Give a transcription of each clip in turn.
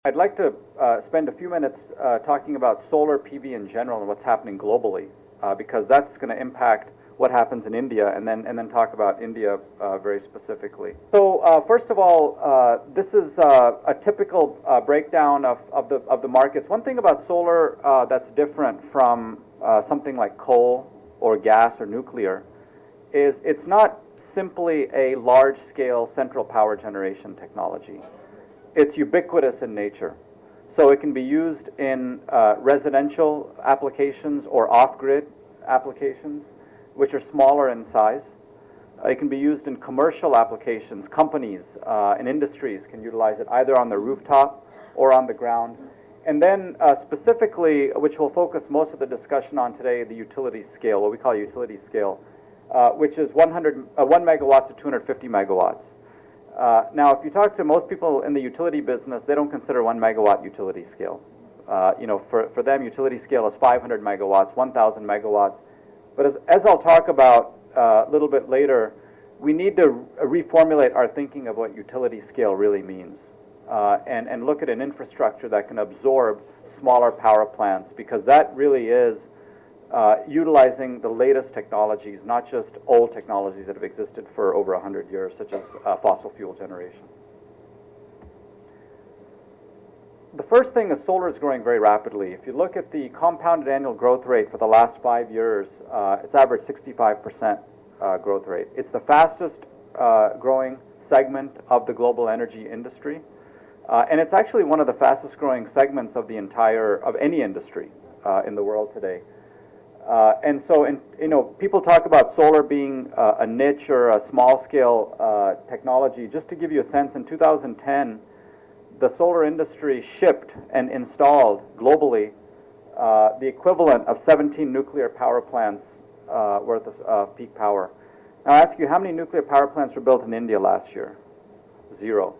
I'd like to spend a few minutes talking about solar PV in general and what's happening globally, because that's going to impact what happens in India, and then talk about India very specifically. So first of all, this is a typical breakdown of the markets. One thing about solar that's different from something like coal or gas or nuclear is it's not simply a large-scale central power generation technology. It's ubiquitous in nature. So it can be used in residential applications or off-grid applications, which are smaller in size. It can be used in commercial applications. Companies and industries can utilize it either on the rooftop or on the ground. And then specifically, which we'll focus most of the discussion on today, the utility scale, what we call utility scale, which is 1 megawatts to 250 megawatts. Now, if you talk to most people in the utility business, they don't consider 1 megawatt utility scale. For them, utility scale is 500 megawatts, 1,000 megawatts. But as I'll talk about a little bit later, we need to reformulate our thinking of what utility scale really means, and look at an infrastructure that can absorb smaller power plants, because that really is utilizing the latest technologies, not just old technologies that have existed for over 100 years, such as fossil fuel generation. The first thing is solar is growing very rapidly. If you look at the compounded annual growth rate for the last 5 years, it's averaged 65% growth rate. It's the fastest growing segment of the global energy industry, and it's actually one of the fastest growing segments of any industry in the world today. And so, people talk about solar being a niche or a small-scale technology. Just to give you a sense, in 2010, the solar industry shipped and installed globally the equivalent of 17 nuclear power plants worth of peak power. Now, I ask you, how many nuclear power plants were built in India last year? 0.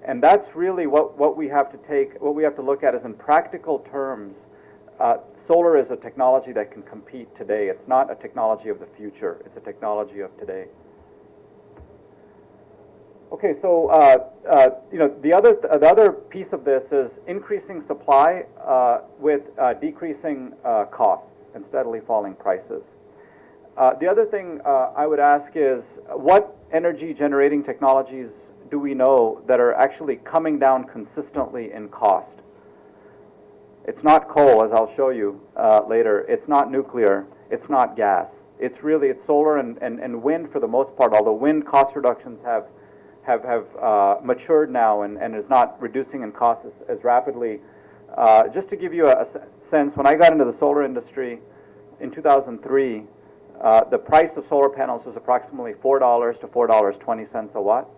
And that's really what we have to look at is, in practical terms, solar is a technology that can compete today. It's not a technology of the future. It's a technology of today. Okay, so the other piece of this is increasing supply with decreasing costs and steadily falling prices. The other thing I would ask is, what energy generating technologies do we know that are actually coming down consistently in cost? It's not coal, as I'll show you later. It's not nuclear. It's not gas. It's solar and wind for the most part, although wind cost reductions have matured now and is not reducing in cost as rapidly. Just to give you a sense, when I got into the solar industry in 2003, the price of solar panels was approximately $4 to $4.20 a watt.